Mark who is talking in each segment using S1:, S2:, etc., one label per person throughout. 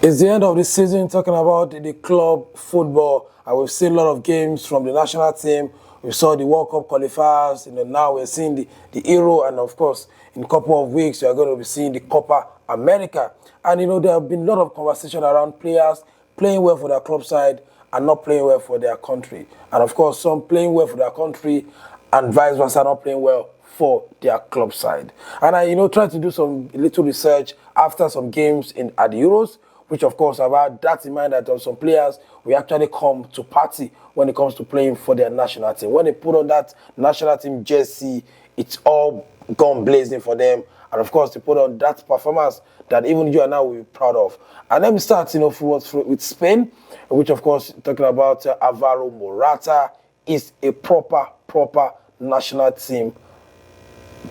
S1: It's the end of the season, talking about the club football, and we've seen a lot of games from the national team. We saw the World Cup qualifiers, now we're seeing the Euro, and of course, in a couple of weeks, we are going to be seeing the Copa America. And there have been a lot of conversation around players playing well for their club side and not playing well for their country. And of course, some playing well for their country and vice versa, not playing well for their club side. And I, tried to do some little research after some games at the Euros, which of course I've had that in mind that some players will actually come to party when it comes to playing for their national team. When they put on that national team jersey, it's all gone blazing for them. And of course, they put on that performance that even you and I will be proud of. And let me start, with Spain, which of course, talking about Alvaro Morata is a proper national team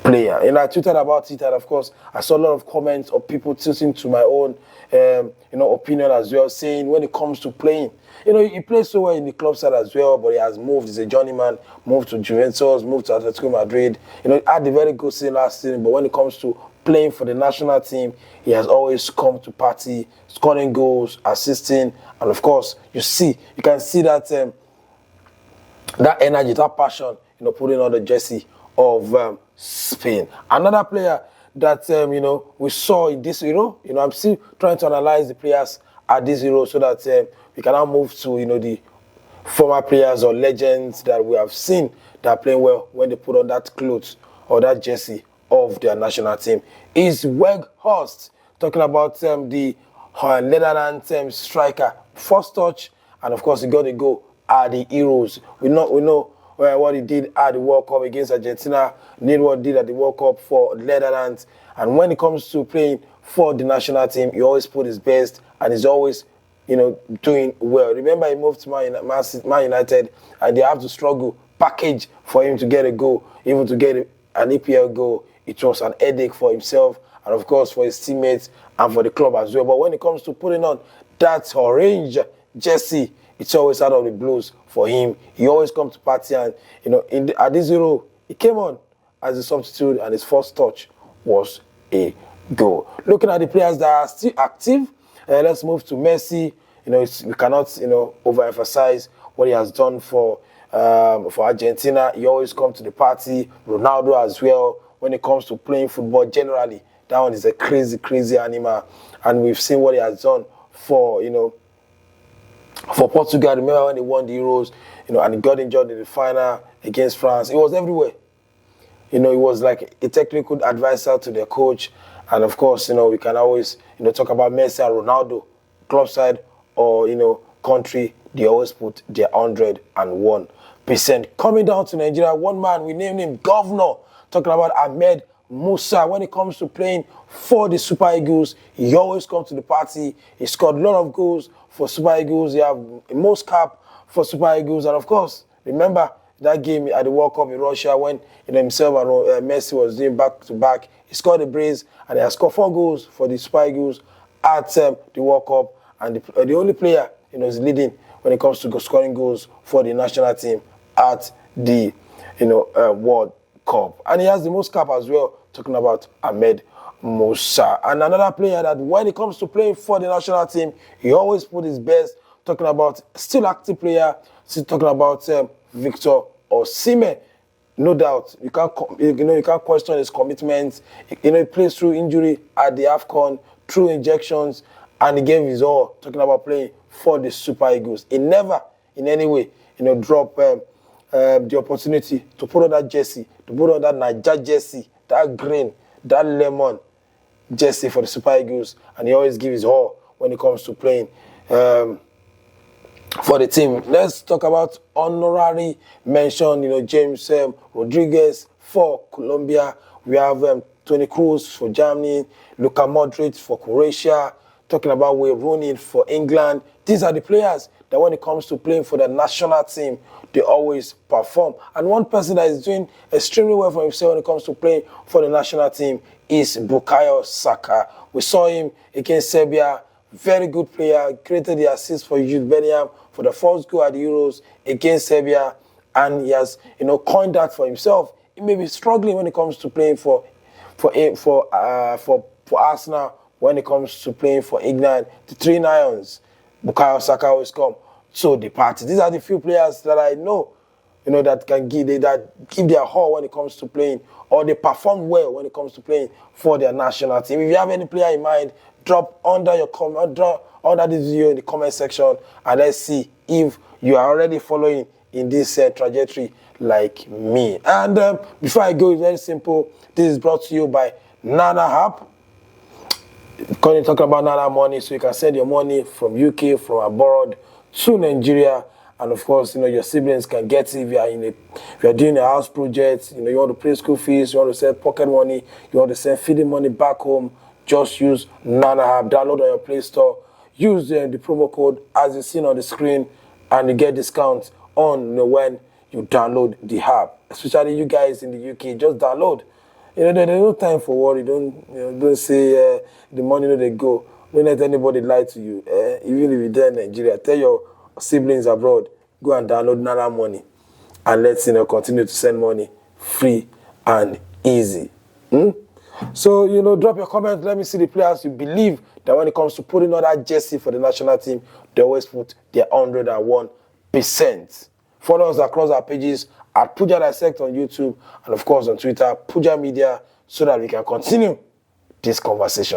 S1: player. I tweeted about it, and of course, I saw a lot of comments of people tilting to my own, opinion as well, saying when it comes to playing, he plays so well in the club side as well, but he has moved. He's a journeyman, moved to Juventus, moved to Atletico Madrid. He had a very good season last season, but when it comes to playing for the national team, he has always come to party, scoring goals, assisting, and of course, you can see that that energy, that passion, putting on the jersey of Spain. Another player that we saw in this Euro, I'm still trying to analyze the players at this Euro so that we can now move to the former players or legends that we have seen that are playing well when they put on that clothes or that jersey of their national team. Is Weghorst, talking about the Netherlands striker, first touch, and of course he got a goal at the Euros. We know what he did at the World Cup against Argentina, need what he did at the World Cup for Netherlands. And when it comes to playing for the national team, he always put his best and he's always, doing well. Remember, he moved to Man United and they have to struggle, package for him to get a goal, even to get an EPL goal. It was an headache for himself and, of course, for his teammates and for the club as well. But when it comes to putting on that orange jersey, it's always out of the blues for him. He always comes to party and, at this Euro, he came on as a substitute and his first touch was a goal. Looking at the players that are still active, let's move to Messi. We cannot, overemphasize what he has done for Argentina. He always comes to the party. Ronaldo as well. When it comes to playing football generally, that one is a crazy animal. And we've seen what he has done for Portugal. Remember when they won the Euros, and he got injured in the final against France. It was everywhere. He was like a technical advisor to their coach. And of course, we can always, talk about Messi and Ronaldo, club side or, country. They always put their 101%. Coming down to Nigeria, one man, we named him Governor, talking about Ahmed Musa. When it comes to playing for the Super Eagles, he always comes to the party. He scored a lot of goals for Super Eagles. He have most cap for Super Eagles. And of course, remember that game at the World Cup in Russia when himself and Messi was doing back-to-back. He scored a brace and he has scored 4 goals for the Super Eagles at the World Cup. And the only player is leading when it comes to scoring goals for the national team at the World Cup. And he has the most cap as well, talking about Ahmed Musa. And another player that when it comes to playing for the national team, he always put his best, talking about still active player, still talking about Victor Osimhen. No doubt, you can't question his commitment. He plays through injury at the AFCON, through injections, and he gave his all, talking about playing for the Super Eagles. He never, in any way, drop the opportunity to put on that jersey, to put on that Niger jersey, that green, that lemon jersey for the Super Eagles, and he always gives his all when it comes to playing for the team. Let's talk about honorary mention. James Rodriguez for Colombia. We have Toni Kroos for Germany, Luka Modric for Croatia. Talking about Wayne Rooney for England. These are the players that when it comes to playing for the national team, they always perform. And one person that is doing extremely well for himself when it comes to playing for the national team is Bukayo Saka. We saw him against Serbia. Very good player. Created the assist for Jude Bellingham for the first goal at the Euros against Serbia. And he has, coined that for himself. He may be struggling when it comes to playing for Arsenal, when it comes to playing for England. The Three Lions, Bukayo Saka always come to the party. These are the few players that I know, that can give their all when it comes to playing, or they perform well when it comes to playing for their national team. If you have any player in mind, drop under your comment, drop under this video in the comment section, and let's see if you are already following in this trajectory like me. And before I go, it's very simple. This is brought to you by Nana app. Currently talking about Nana money, so you can send your money from UK, from abroad to Nigeria, and of course, your siblings can get it if you are doing a house project. You want to pay school fees, you want to send pocket money, you want to send feeding money back home. Just use Nana app. Download on your Play Store. Use the promo code as you see on the screen, and you get discounts on when you download the app. Especially you guys in the UK, just download. There's no time for worry. Don't say the money they go. Don't let anybody lie to you. Even if you're there in Nigeria, tell your siblings abroad, go and download Nana Money, and let's continue to send money free and easy. So drop your comments. Let me see the players you believe that when it comes to putting on that jersey for the national team, they always put their 101%. Follow us across our pages at Puja Dissect on YouTube, and of course on Twitter, Puja Media, so that we can continue this conversation.